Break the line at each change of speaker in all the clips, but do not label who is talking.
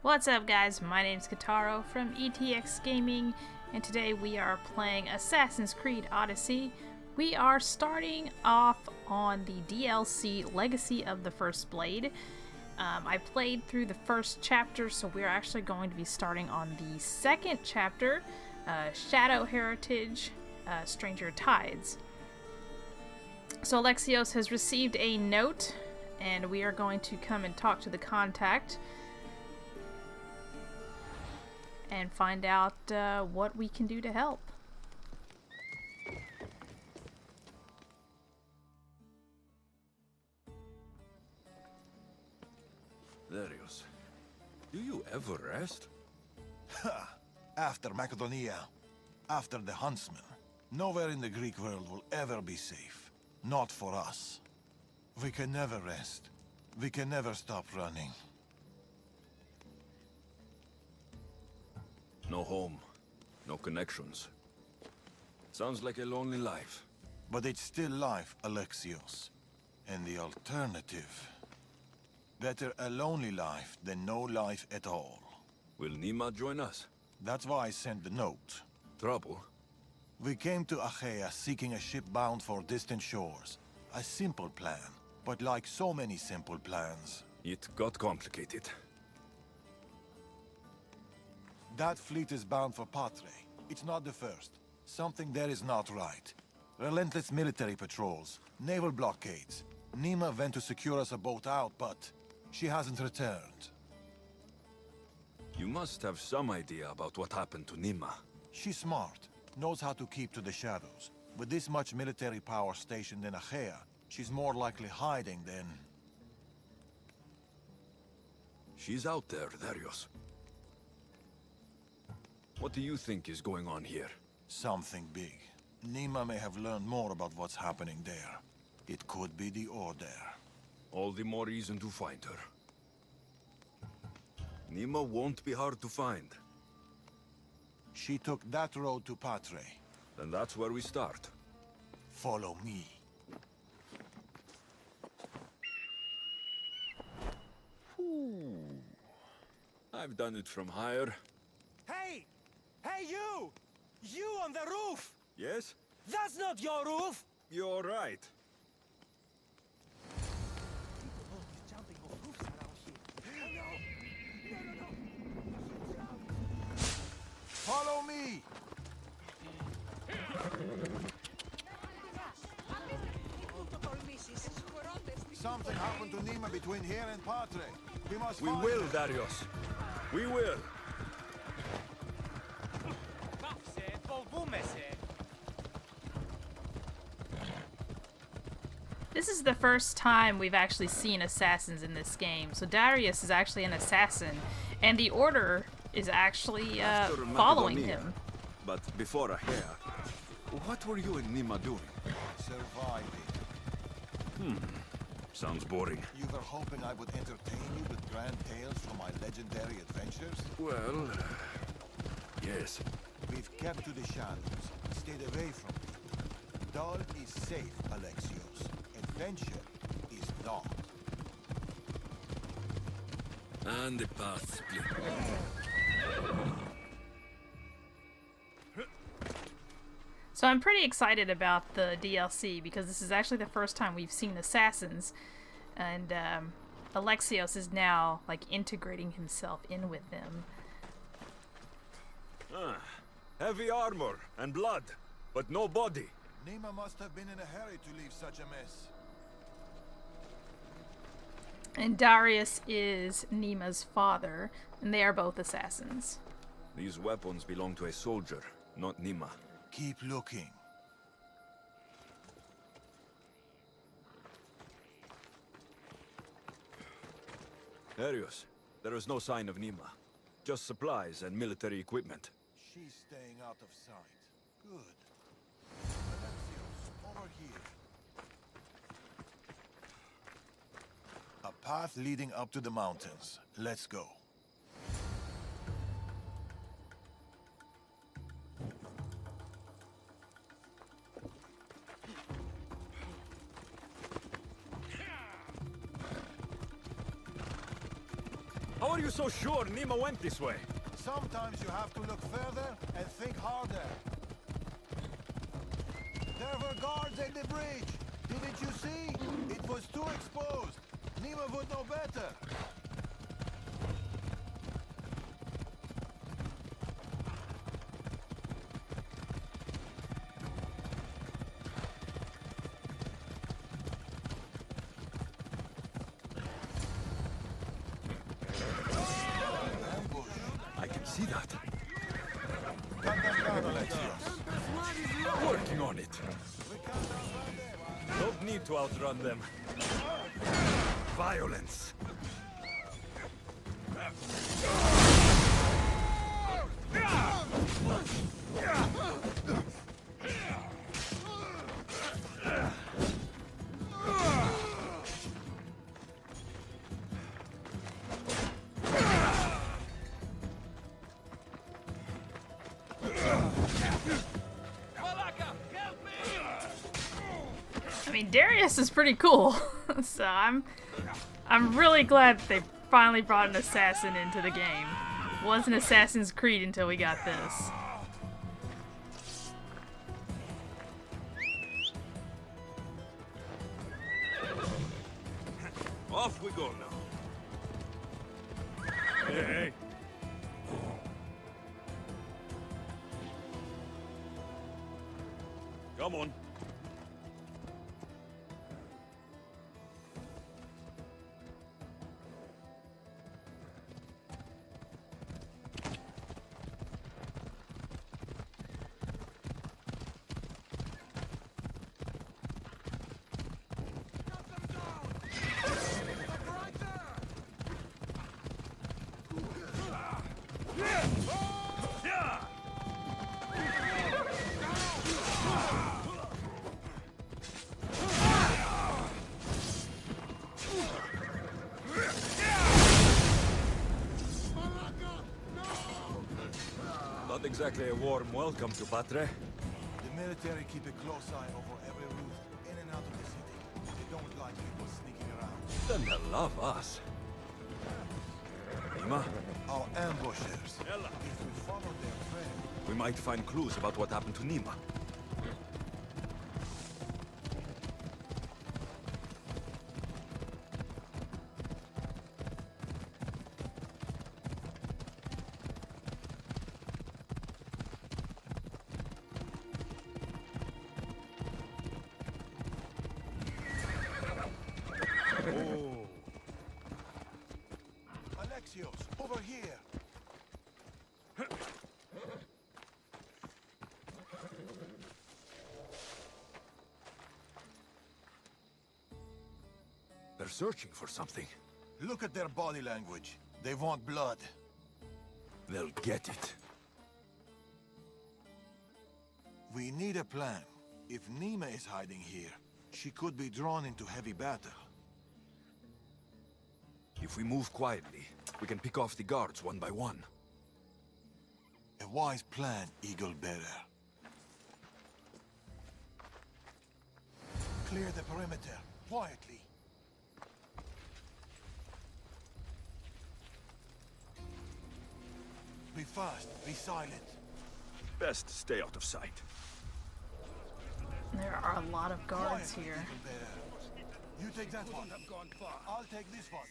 What's up guys, my name's Kataro from ETX Gaming, and today we are playing Assassin's Creed Odyssey. We are starting off on the DLC Legacy of the First Blade. I played through the first chapter, so we're actually going to be starting on the second chapter, Shadow Heritage, Stranger Tides. So Alexios has received a note, and we are going to come and talk to the contact and find out what we can do to help.
Alexios, do you ever rest?
Ha! After Macedonia, after the Huntsman, nowhere in the Greek world will ever be safe. Not for us. We can never rest. We can never stop running.
No home, no connections. Sounds like a lonely life.
But it's still life, Alexios. And the alternative... Better a lonely life than no life at all.
Will Nima join us?
That's why I sent the note.
Trouble?
We came to Achaea seeking a ship bound for distant shores. A simple plan, but like so many simple plans...
It got complicated.
That fleet is bound for Patre. It's not the first. Something there is not right. Relentless military patrols, naval blockades. Nima went to secure us a boat out, but she hasn't returned.
You must have some idea about what happened to Nima.
She's smart, knows how to keep to the shadows. With this much military power stationed in Achaea, she's more likely hiding than...
She's out there, Alexios. What do you think is going on here?
Something big. Nima may have learned more about what's happening there. It could be the Order.
All the more reason to find her. Nima won't be hard to find.
She took that road to Patre.
Then that's where we start.
Follow me.
I've done it from higher.
Hey! Hey, you! You on the roof!
Yes?
That's not your roof!
You're right.
People don't be jumping off roofs around here. No!
Follow me! Something happened to Nima between here and Patre. We must
We
find
will,
her.
Alexios. We will.
This is the first time we've actually seen assassins in this game. So Darius is actually an assassin, and the Order is actually
After
following
Macedonia,
him.
But before Achaea, what were you and Nima doing?
Surviving.
Sounds boring.
You were hoping I would entertain you with grand tales from my legendary adventures?
Well, yes.
We've kept to the shadows, stayed away from it. Dull is safe, Alexios. Adventure is not.
And the path split.
So I'm pretty excited about the DLC because this is actually the first time we've seen assassins, and Alexios is now like integrating himself in with them.
Heavy armor and blood, but no body.
Nima must have been in a hurry to leave such a mess.
And Darius is Nima's father, and they are both assassins.
These weapons belong to a soldier, not Nima.
Keep looking.
Alexios, there is no sign of Nima. Just supplies and military equipment.
She's staying out of sight. Good. Alexios, over here. A path leading up to the mountains. Let's go.
Our are you so sure Nima went this way?
Sometimes you have to look further and think harder. There were guards at the bridge. Didn't you see? It was too exposed. Nima would know better.
I can see that.
Cut them down, Alexios.
Working on it.
We can't outrun them.
Don't need to outrun them. Violence.
I mean, Darius is pretty cool, so I'm really glad that they finally brought an assassin into the game. Wasn't Assassin's Creed until we got this.
Off we go now. Hey. Come on. Not exactly a warm welcome to Patre.
The military keep a close eye over every route in and out of the city. They don't like people sneaking around.
Then they'll love us. Nima,
Our ambushers. If we follow their trail,
we might find clues about what happened to Nima.
Alexios, over here.
They're searching for something.
Look at their body language. They want blood.
They'll get it.
We need a plan. If Nima is hiding here, she could be drawn into heavy battle.
If we move quietly, we can pick off the guards one by one.
A wise plan, Eagle Bearer. Clear the perimeter, quietly. Be fast, be silent.
Best stay out of sight.
There are a lot of guards
Quietly,
here.
Eagle Bearer. You take that one. I'll take this one.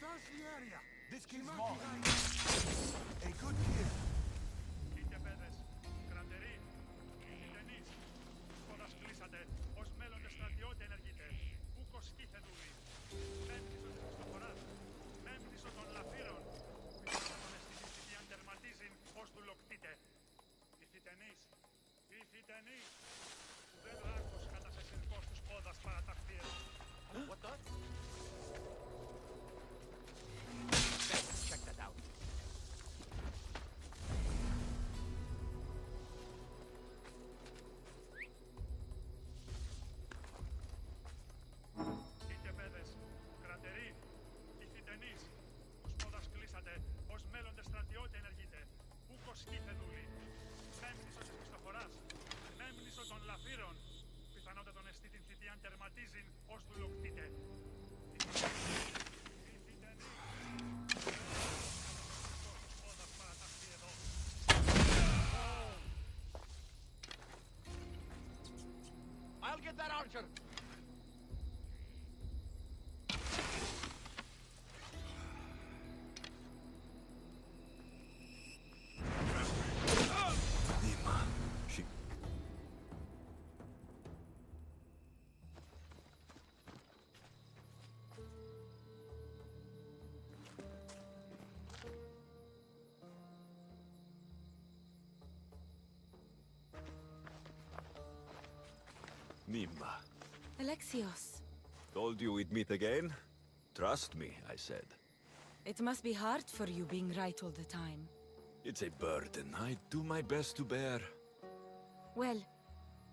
This kill's mine. A good kill.
What the? Check that out. get that archer!
Nima, she... Nima,
Alexios,
told you we'd meet again? Trust me, I said.
it must be hard for you being right all the time.
It's a burden I do my best to bear.
Well,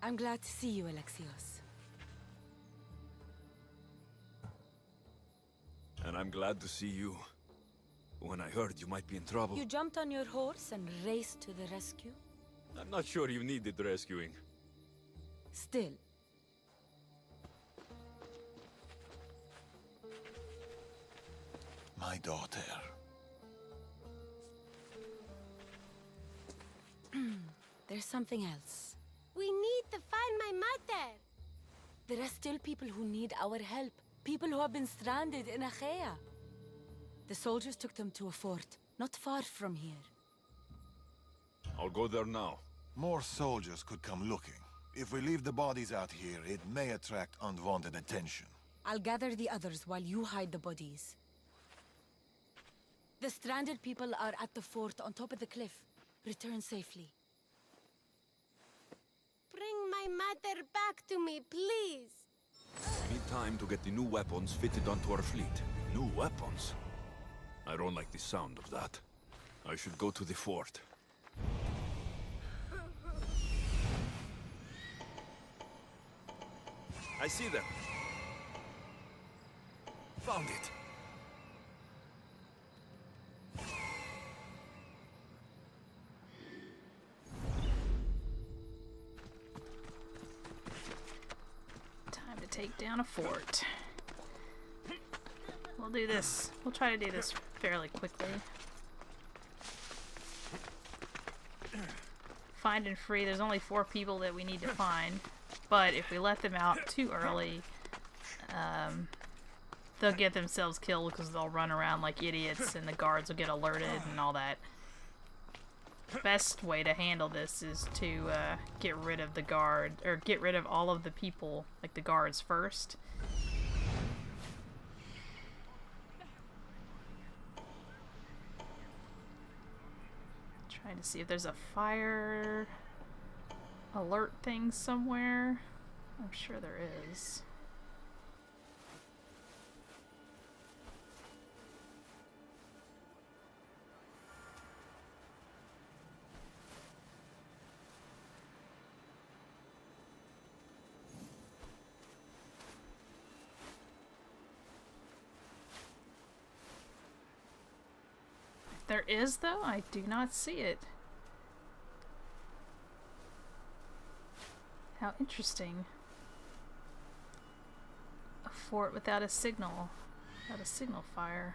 I'm glad to see you, Alexios.
And I'm glad to see you. When I heard you might be in trouble,
You jumped on your horse and raced to the rescue?
I'm not sure you needed rescuing.
Still.
My daughter.
There's something else.
We need to find my mother.
There are still people who need our help. People who have been stranded in Achaea. The soldiers took them to a fort, not far from here.
I'll go there now.
More soldiers could come looking. If we leave the bodies out here, it may attract unwanted attention.
I'll gather the others while you hide the bodies. The stranded people are at the fort on top of the cliff. Return safely.
Bring my mother back to me, please.
We need time to get the new weapons fitted onto our fleet. New weapons? I don't like the sound of that. I should go to the fort. I see them. Found it.
Time to take down a fort. We'll do this. We'll try to do this fairly quickly. Find and free. There's only 4 people that we need to find. But if we let them out too early, they'll get themselves killed because they'll run around like idiots and the guards will get alerted and all that. Best way to handle this is to get rid of the guard, or get rid of all of the people, like the guards first. Trying to see if there's a fire alert thing somewhere. I'm sure there is. If there is, though, I do not see it. How interesting. A fort without a signal. Without a signal fire.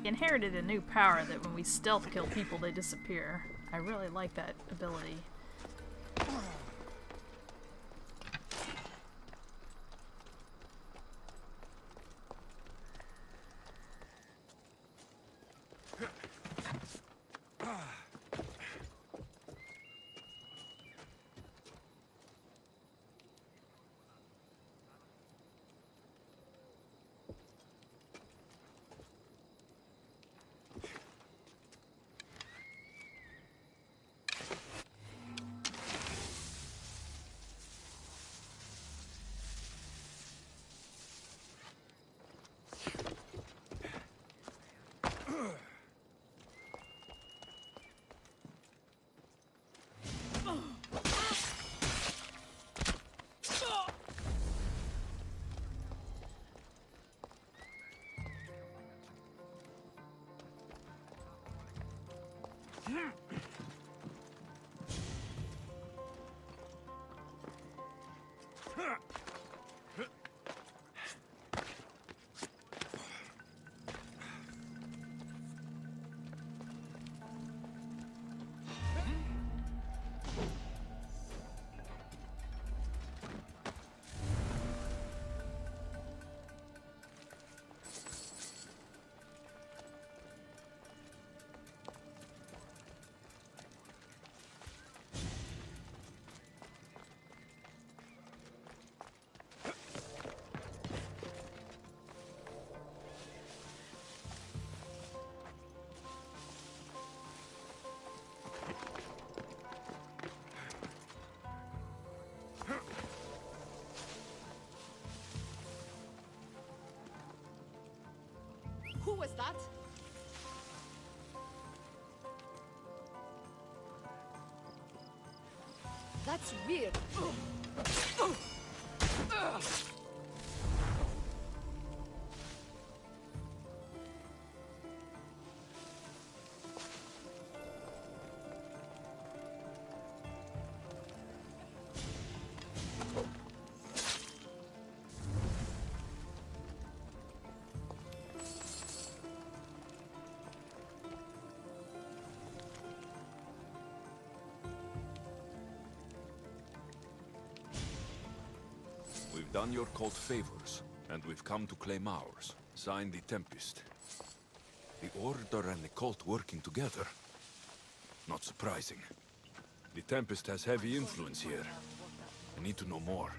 Inherited a new power that when we stealth kill people, they disappear. I really like that ability.
Who was that? That's weird.
We've done your cult favors, and we've come to claim ours. Sign the Tempest. The Order and the cult working together? Not surprising. The Tempest has heavy influence here. I need to know more.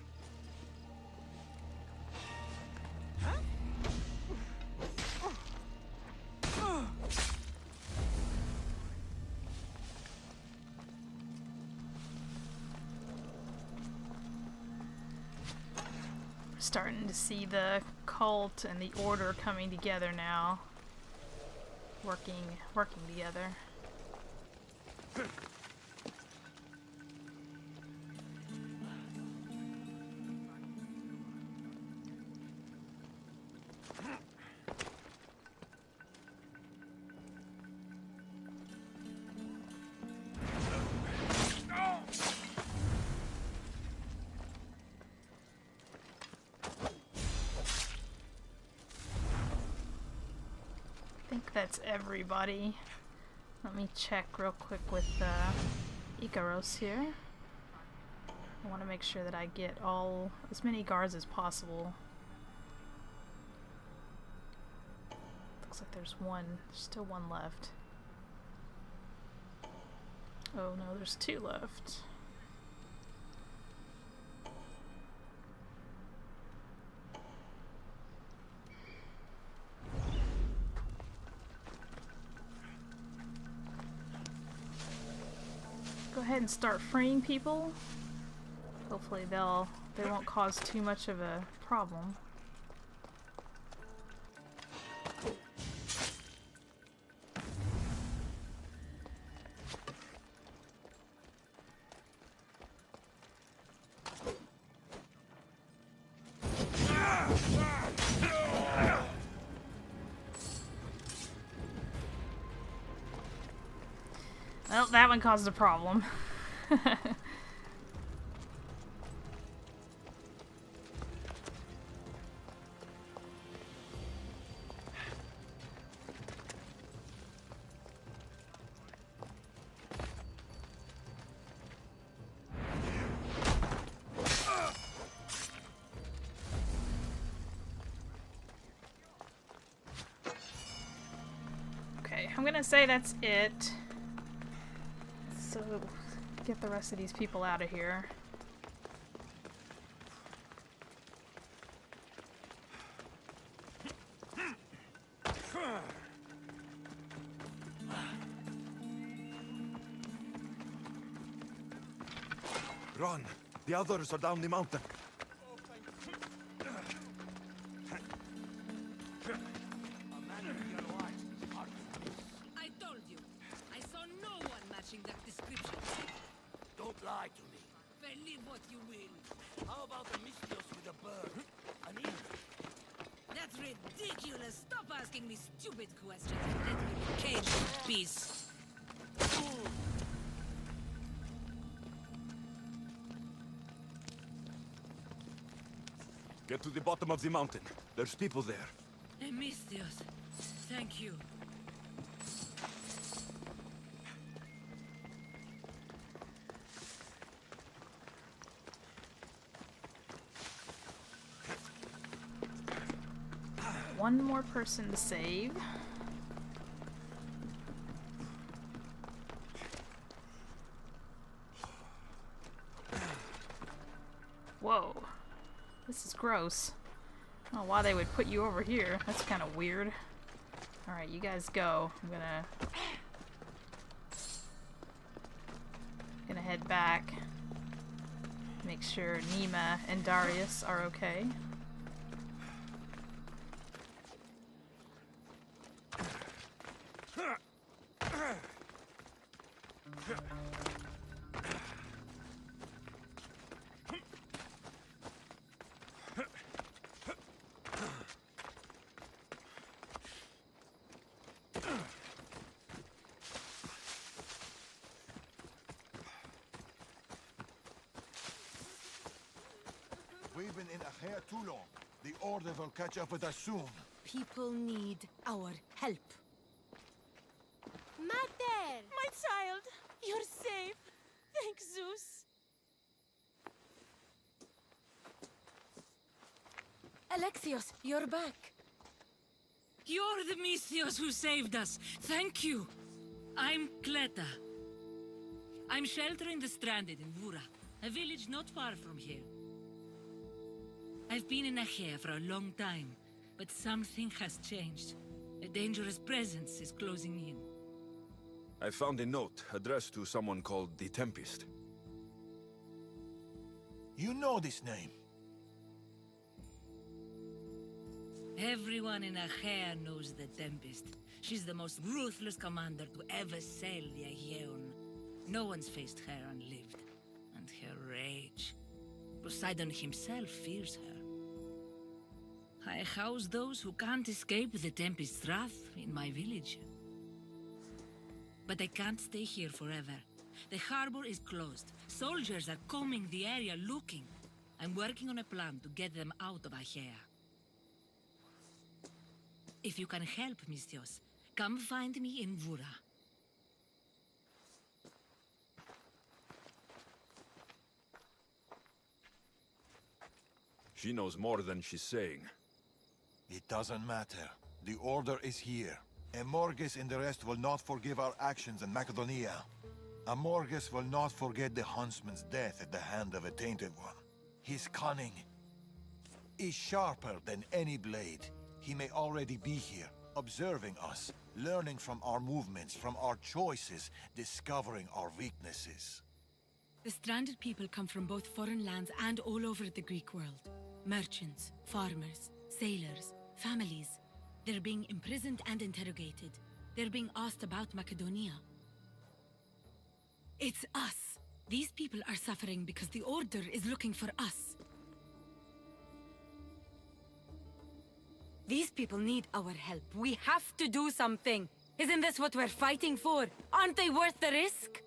Starting to see the cult and the order coming together now. Working together. I think that's everybody. Let me check real quick with Ikaros here. I want to make sure that I get as many guards as possible. Looks like there's still one left. Oh no, there's two left. Go ahead and start freeing people. Hopefully they won't cause too much of a problem. Well, that one caused a problem. gonna say that's it. So, get the rest of these people out of here.
Run! The others are down the mountain.
I told you. I saw no one matching that description.
Don't lie to me.
Believe what you will.
How about a Alexios with a bird? An eagle?
That's ridiculous. Stop asking me stupid questions and let me be caged in peace.
Get to the bottom of the mountain. There's people there.
Alexios, thank you.
One more person to save. Whoa. This is gross. I don't know why they would put you over here. That's kind of weird. Alright, you guys go. I'm gonna head back. Make sure Nima and Darius are okay.
We've been in Achaia too long. The Order will catch up with us soon.
People need our help.
Mater!
My child, you're safe. Thank Zeus. Alexios, you're back.
You're the Alexios who saved us. Thank you. I'm Kleta. I'm sheltering the stranded in Vura, a village not far from here. I've been in Achaia for a long time, but something has changed. A dangerous presence is closing in.
I found a note addressed to someone called the Tempest.
You know this name.
Everyone in Achaia knows the Tempest. She's the most ruthless commander to ever sail the Aegean. No one's faced her unlived. And her rage. Poseidon himself fears her. I house those who can't escape the Tempest's wrath in my village. But I can't stay here forever. The harbor is closed. Soldiers are combing the area looking. I'm working on a plan to get them out of Achaia. If you can help, Alexios, come find me in Vura.
She knows more than she's saying.
It doesn't matter. The Order is here. Amorges and the rest will not forgive our actions in Macedonia. Amorges will not forget the huntsman's death at the hand of a tainted one. His cunning is sharper than any blade. He may already be here, observing us, learning from our movements, from our choices, discovering our weaknesses.
The stranded people come from both foreign lands and all over the Greek world. Merchants, farmers, sailors, families. They're being imprisoned and interrogated. They're being asked about Macedonia. It's us. These people are suffering because the Order is looking for us. These people need our help. We have to do something. Isn't this what we're fighting for? Aren't they worth the risk?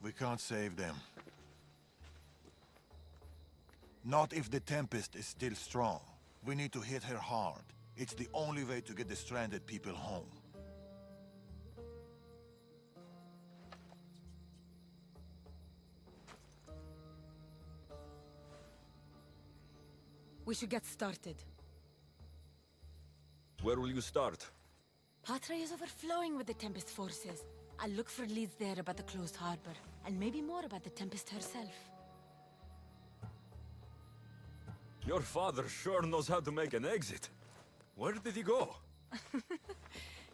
We can't save them. Not if the Tempest is still strong. We need to hit her hard. It's the only way to get the stranded people home.
We should get started.
Where will you start?
Patre is overflowing with the Tempest forces. I'll look for leads there about the closed harbor, and maybe more about the Tempest herself.
Your father sure knows how to make an exit. Where did he go?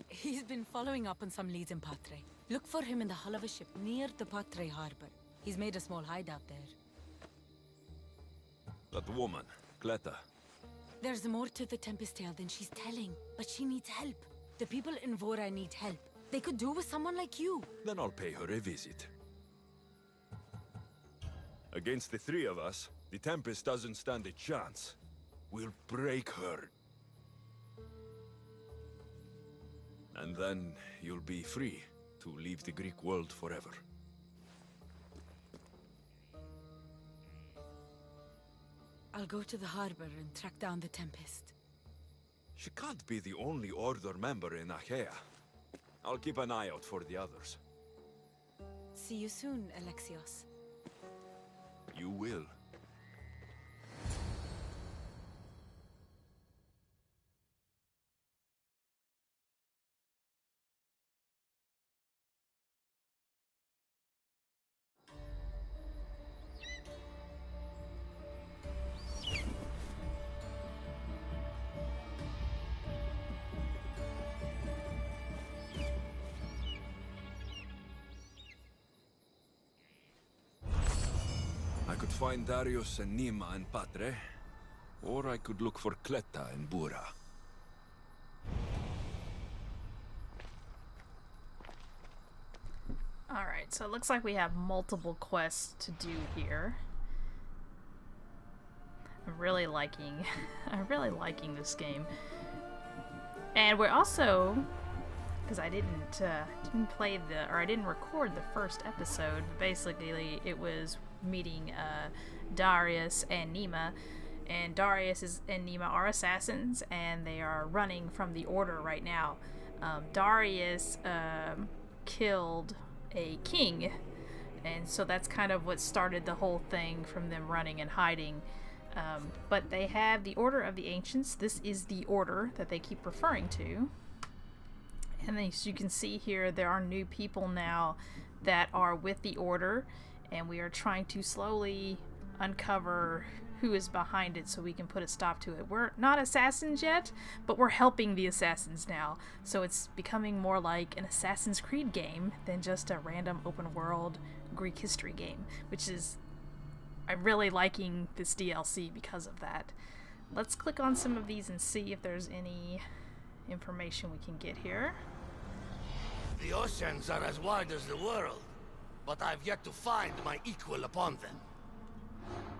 He's been following up on some leads in Patre. Look for him in the hull of a ship near the Patre harbor. He's made a small hideout there.
That woman, Cleta.
There's more to the Tempest tale than she's telling, but she needs help. The people in Vora need help. They could do with someone like you.
Then I'll pay her a visit. Against the three of us, the Tempest doesn't stand a chance. We'll break her. And then you'll be free to leave the Greek world forever.
I'll go to the harbor and track down the Tempest.
She can't be the only Order member in Achaea. I'll keep an eye out for the others.
See you soon, Alexios.
You will. I could find Darius and Nima and Patre, or I could look for Cleta and Bura.
Alright, so it looks like we have multiple quests to do here. I'm really liking this game. And we're also, because I didn't record the first episode, but basically it was meeting Darius and Nima, and Darius and Nima are assassins, and they are running from the Order right now. Darius killed a king, and so that's kind of what started the whole thing from them running and hiding. But they have the Order of the Ancients. This is the Order that they keep referring to. And as you can see here, there are new people now that are with the Order, and we are trying to slowly uncover who is behind it so we can put a stop to it. We're not assassins yet, but we're helping the assassins now. So it's becoming more like an Assassin's Creed game than just a random open world Greek history game, which is, I'm really liking this DLC because of that. Let's click on some of these and see if there's any information we can get here.
The oceans are as wide as the world, but I've yet to find my equal upon them.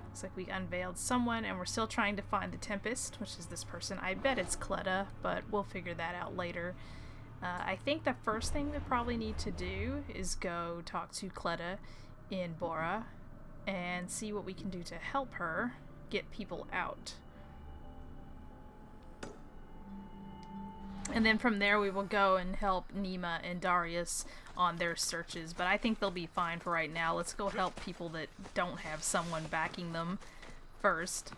Looks like we unveiled someone, and we're still trying to find the Tempest, which is this person. I bet it's Cleta, but we'll figure that out later. I think the first thing we probably need to do is go talk to Cleta in Bora and see what we can do to help her get people out. And then from there we will go and help Nima and Darius on their searches, but I think they'll be fine for right now. Let's go help people that don't have someone backing them first.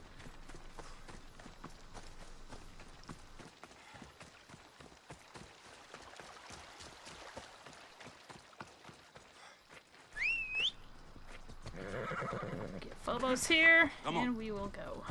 Get photos here, and we will go.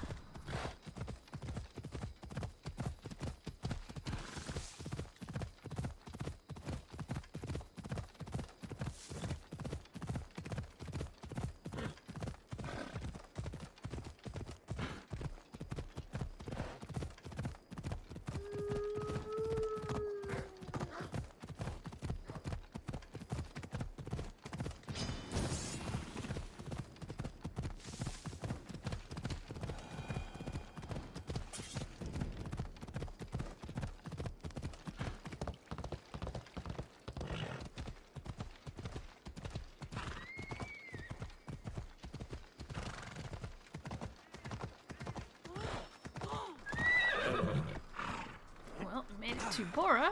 Well, we made it to Bora.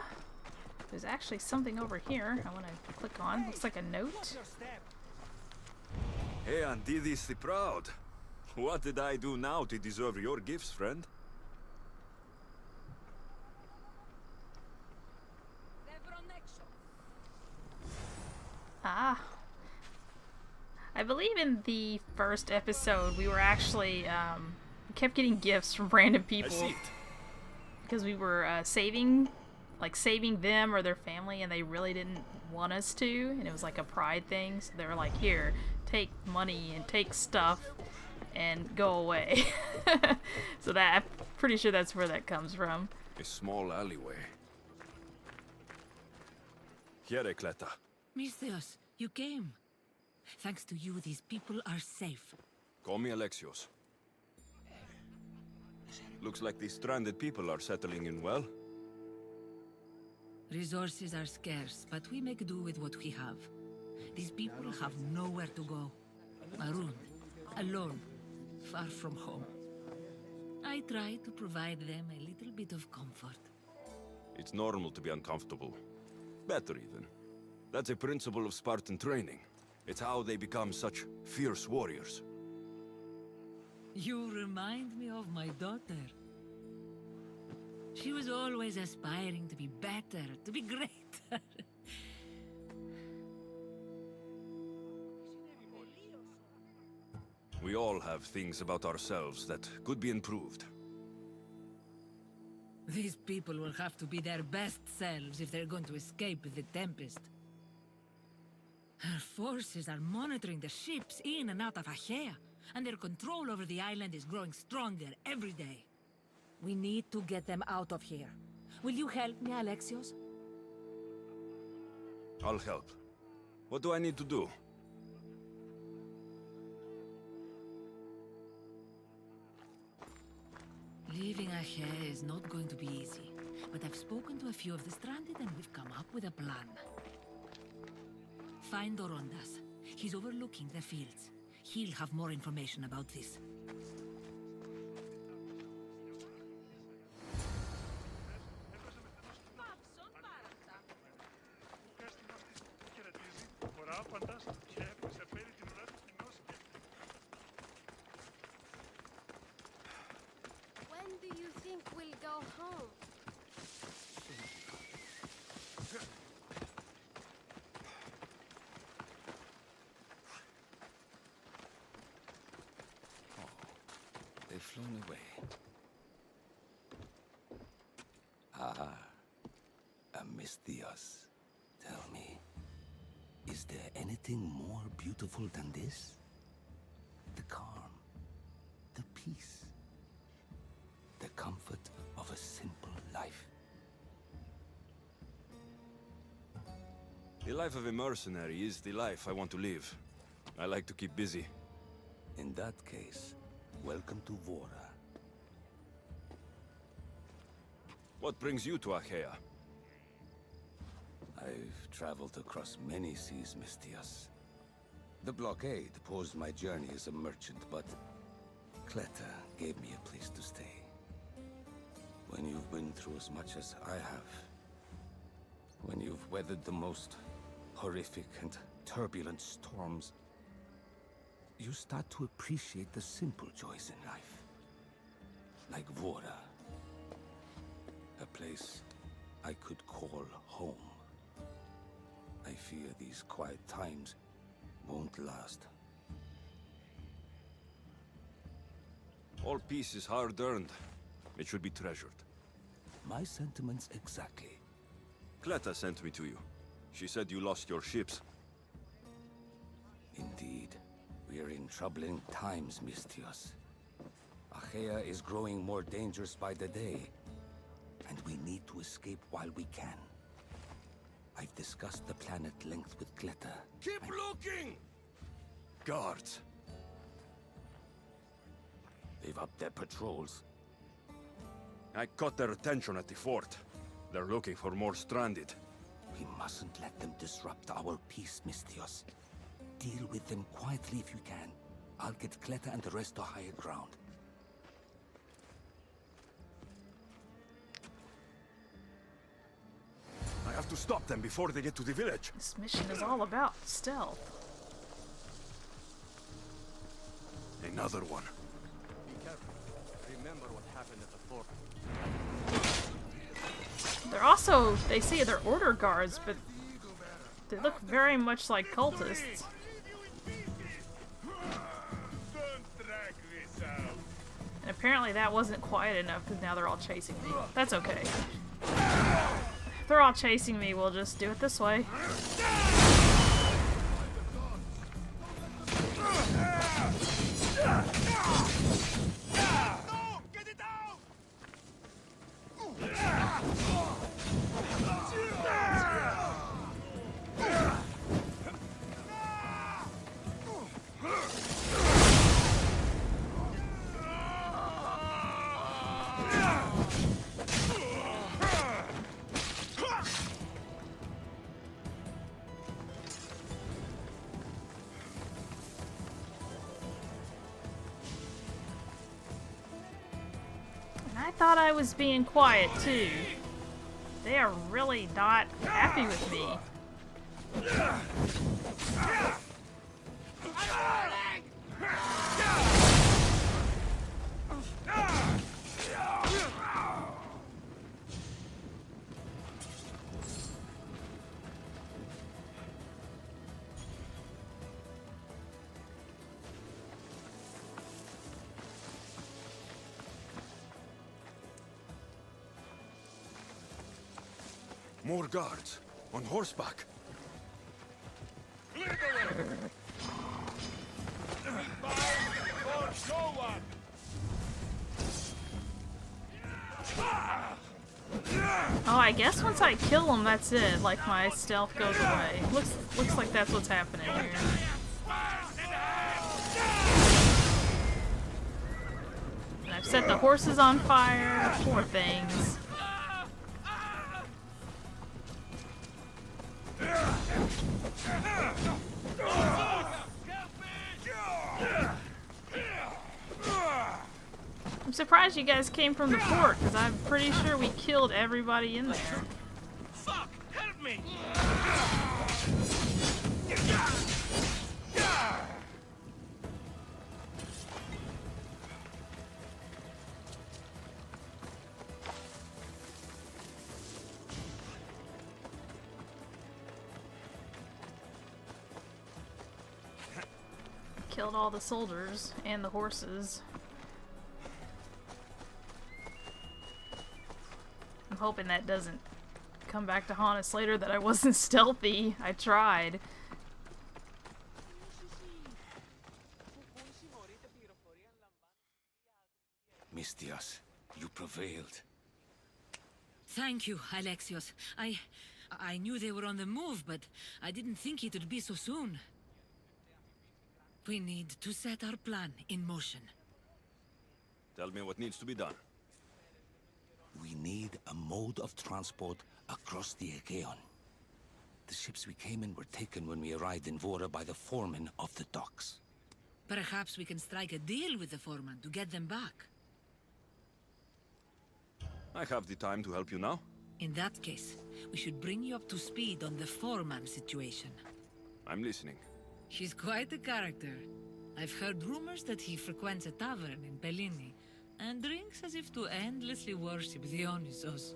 There's actually something over here I want to click on. Looks like a note.
Hey, Andidis the Proud. What did I do now to deserve your gifts, friend?
Ah. I believe in the first episode we were actually kept getting gifts from random
I
people
see it.
because we were saving them or their family, and they really didn't want us to, and it was like a pride thing. So they were like, "Here, take money and take stuff and go away." So that, I'm pretty sure that's where that comes from.
A small alleyway. Here, Cleta.
Misthios, you came. Thanks to you, these people are safe.
Call me Alexios. Looks like these stranded people are settling in well.
Resources are scarce, but we make do with what we have. These people have nowhere to go. Marooned, alone, far from home. I try to provide them a little bit of comfort.
It's normal to be uncomfortable. Better even. That's a principle of Spartan training. It's how they become such fierce warriors.
You remind me of my daughter. She was always aspiring to be better, to be greater.
We all have things about ourselves that could be improved.
These people will have to be their best selves if they're going to escape the Tempest. Her forces are monitoring the ships in and out of Achaea, and their control over the island is growing stronger every day. We need to get them out of here. Will you help me, Alexios?
I'll help. What do I need to do?
Leaving Achaea is not going to be easy, but I've spoken to a few of the stranded and we've come up with a plan. Find Orondas. He's overlooking the fields. He'll have more information about this.
When do you think we'll go home?
They've flown away. Ah, Misthios. Tell me, is there anything more beautiful than this? The calm, the peace, the comfort of a simple life.
The life of a mercenary is the life I want to live. I like to keep busy.
In that case, welcome to Vora.
What brings you to Achaea?
I've traveled across many seas, Misthios. The blockade paused my journey as a merchant, but Cleta gave me a place to stay. When you've been through as much as I have, when you've weathered the most horrific and turbulent storms, you start to appreciate the simple joys in life. Like Vora. A place I could call home. I fear these quiet times won't last.
All peace is hard-earned. It should be treasured.
My sentiments exactly.
Cleta sent me to you. She said you lost your ships.
Indeed. We are in troubling times, Misthios. Achaea is growing more dangerous by the day, and we need to escape while we can. I've discussed the plan at length with Cleta.
Keep looking!
Guards!
They've upped their patrols.
I caught their attention at the fort. They're looking for more stranded.
We mustn't let them disrupt our peace, Misthios. Deal with them quietly if you can. I'll get Cleta and the rest to higher ground.
I have to stop them before they get to the village.
This mission is all about stealth.
Another one.
remember what happened at the fort.
They're also, they say they're order guards, but they look very much like cultists. And apparently that wasn't quiet enough because now they're all chasing me. That's okay. If they're all chasing me, we'll just do it this way. I thought I was being quiet too. They are really not happy with me.
More guards, on horseback.
Oh, I guess once I kill them, that's it. Like, my stealth goes away. Looks like that's what's happening here. And I've set the horses on fire. Poor things. I'm surprised you guys came from the fort, because I'm pretty sure we killed everybody in there.
Fuck! Help me!
Killed all the soldiers and the horses. I'm hoping that doesn't come back to haunt us later that I wasn't stealthy. I tried.
Mistias, you prevailed.
Thank you, Alexios. I knew they were on the move, but I didn't think it would be so soon. We need to set our plan in motion.
Tell me what needs to be done.
We need a mode of transport across the Aegean. The ships we came in were taken when we arrived in Vora by the foreman of the docks.
Perhaps we can strike a deal with the foreman to get them back.
I have the time to help you now.
In that case, we should bring you up to speed on the foreman situation.
I'm listening.
She's quite a character. I've heard rumors that he frequents a tavern in Bellini and drinks as if to endlessly worship Dionysos.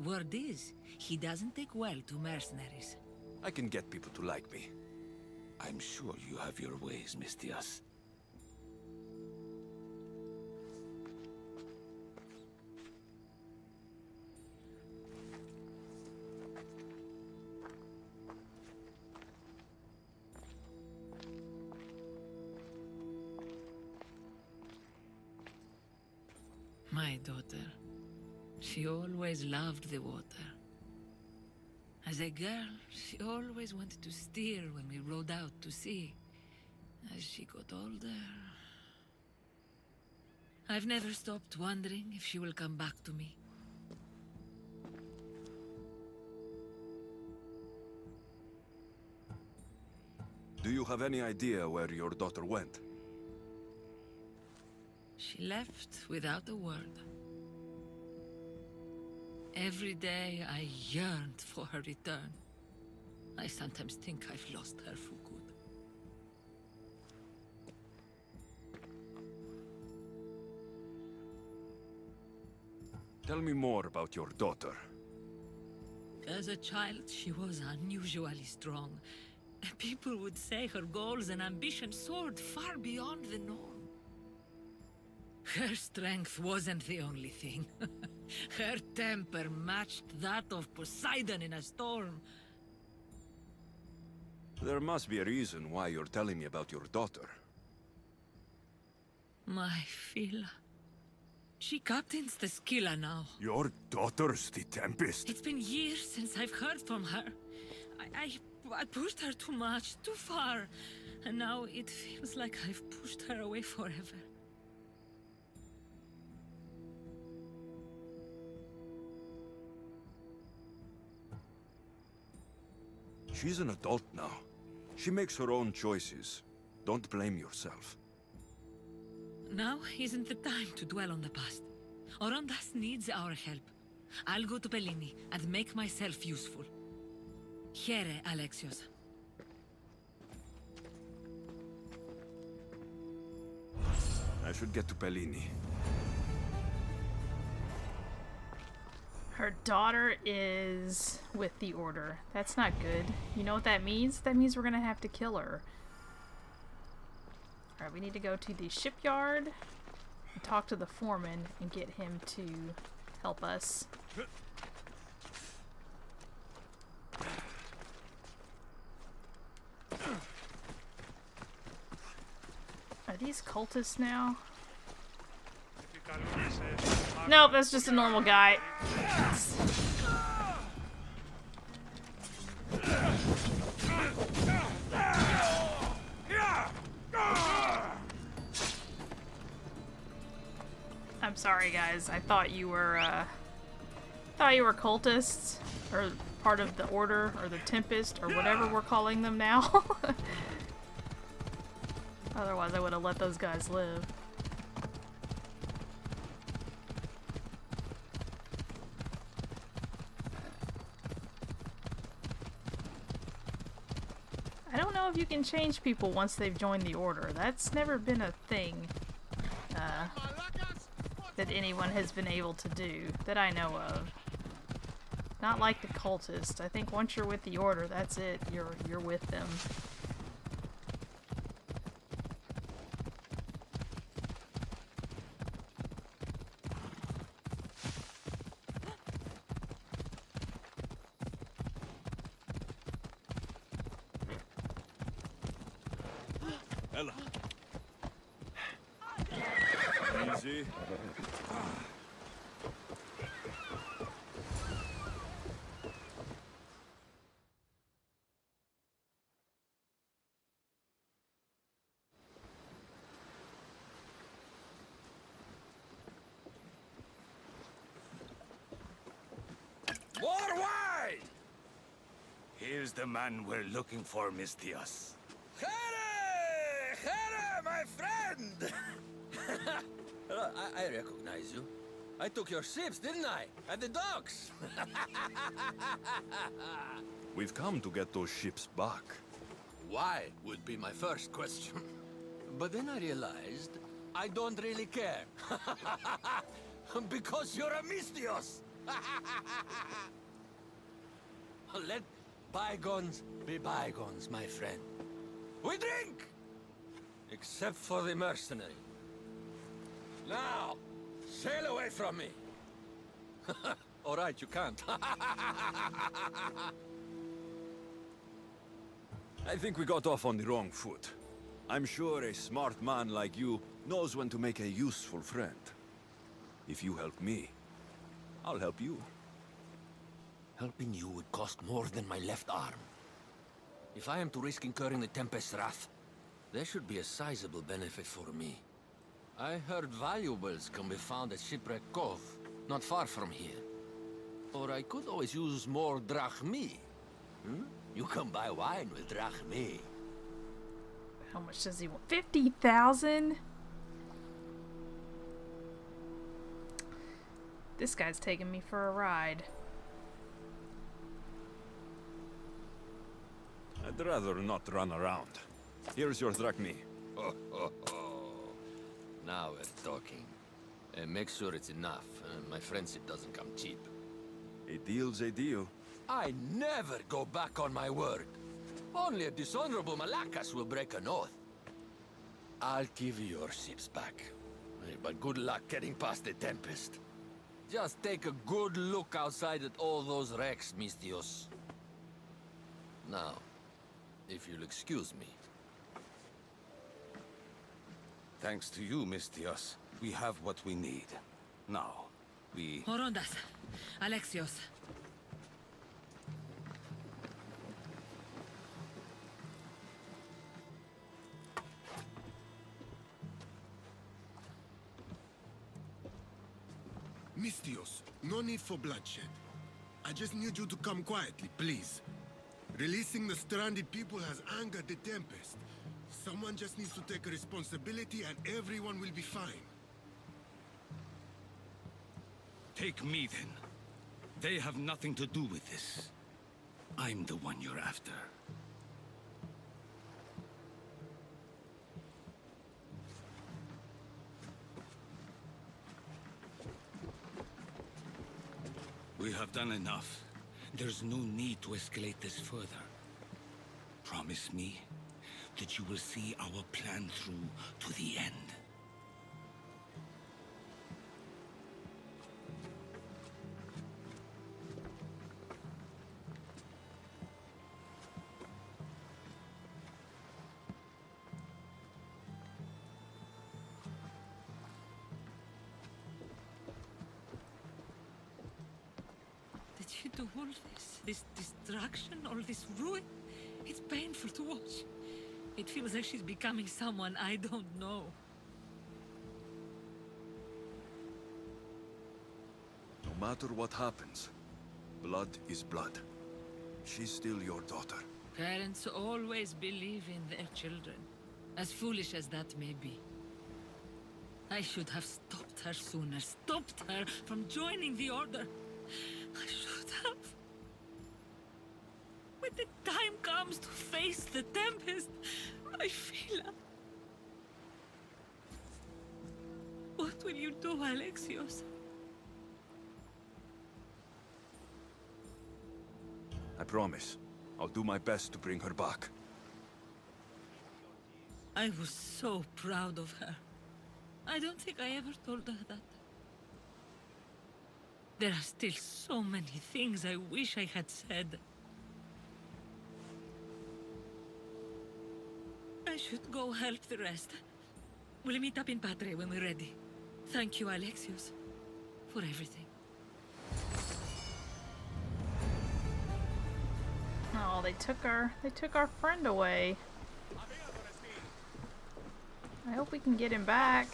Word is, he doesn't take well to mercenaries.
I can get people to like me.
I'm sure you have your ways, Mistias.
My daughter. She always loved the water. As a girl, she always wanted to steer when we rode out to sea. As she got older... I've never stopped wondering if she will come back to me.
Do you have any idea where your daughter went?
She left without a word. Every day I yearned for her return. I sometimes think I've lost her for good.
Tell me more about your daughter.
As a child, she was unusually strong. People would say her goals and ambitions soared far beyond the norm. Her strength wasn't the only thing. Her temper matched that of Poseidon in a storm.
There must be a reason why you're telling me about your daughter.
My Phila. She captains the Scylla now.
Your daughter's the Tempest?
It's been years since I've heard from her. I pushed her too much, too far. And now it feels like I've pushed her away forever.
She's an adult now. She makes her own choices. Don't blame yourself.
Now isn't the time to dwell on the past. Orondas needs our help. I'll go to Bellini and make myself useful. Here, Alexios.
I should get to Bellini.
Her daughter is with the Order. That's not good. You know what that means? That means we're gonna have to kill her. Alright, we need to go to the shipyard and talk to the foreman and get him to help us. Are these cultists now? Nope, that's just a normal guy. I'm sorry, guys. I thought you were cultists, or part of the Order, or the Tempest, or whatever we're calling them now. Otherwise, I would have let those guys live. I don't know if you can change people once they've joined the Order. That's never been a thing that anyone has been able to do, that I know of. Not like the cultists. I think once you're with the Order, that's it. You're with them.
Ella. Easy.
More wine! Here's the man we're looking for, Mistios.
Here, my friend! I recognize you. I took your ships, didn't I? At the docks!
We've come to get those ships back.
Why would be my first question. But then I realized I don't really care. Because you're a Mistios! Let bygones be bygones, my friend. We drink! Except for the mercenary. Now, sail away from me. All right, you can't.
I think we got off on the wrong foot. I'm sure a smart man like you knows when to make a useful friend. If you help me, I'll help you.
Helping you would cost more than my left arm. If I am to risk incurring the Tempest's wrath, there should be a sizable benefit for me. I heard valuables can be found at Shipwreck Cove, not far from here. Or I could always use more drachmi. Hmm? You can buy wine with drachmi.
How much does he want? 50,000? This guy's taking me for a ride.
I'd rather not run around. Here's your drachmi.
Oh, oh, oh. Now we're talking. And make sure it's enough. My friends, it doesn't come cheap.
A deal's a deal.
I never go back on my word. Only a dishonorable Malakas will break an oath. I'll give you your ships back. But good luck getting past the Tempest. Just take a good look outside at all those wrecks, Misthios. Now, if you'll excuse me.
Thanks to you, Misthios, we have what we need. Now, we...
Horondas. Alexios.
Misthios, no need for bloodshed. I just need you to come quietly, please. Releasing the stranded people has angered the Tempest. Someone just needs to take responsibility and everyone will be fine.
Take me, then. They have nothing to do with this. I'm the one you're after. We have done enough. There's no need to escalate this further. Promise me that you will see our plan through to the end.
Did you do all this? This destruction, all this ruin? It's painful to watch. It feels like she's becoming someone I don't know.
No matter what happens, blood is blood. She's still your daughter.
Parents always believe in their children, as foolish as that may be. I should have stopped her sooner, stopped her from joining the Order. I should have. When the time comes to face the Tempest, I feel... What will you do, Alexios?
I promise. I'll do my best to bring her back.
I was so proud of her. I don't think I ever told her that. There are still so many things I wish I had said. I should go help the rest. We'll meet up in Patre when we're ready. Thank you, Alexios, for everything.
Oh, they took our friend away. I hope we can get him back.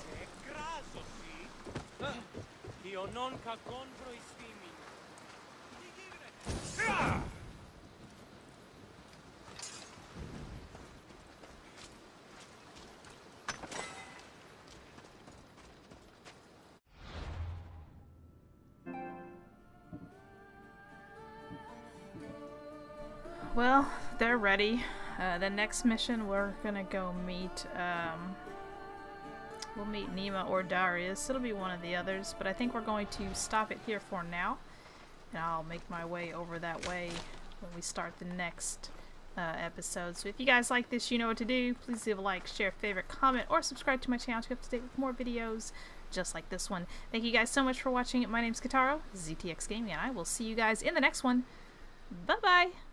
Well, they're ready. The next mission we're gonna go meet, we'll meet Nima or Darius. It'll be one of the others, but I think we're going to stop it here for now. And I'll make my way over that way when we start the next episode. So if you guys like this, you know what to do. Please leave a like, share, favorite, comment, or subscribe to my channel to get up to date with more videos just like this one. Thank you guys so much for watching. My name's Kataro, ZTX Gaming, and I will see you guys in the next one. Bye-bye!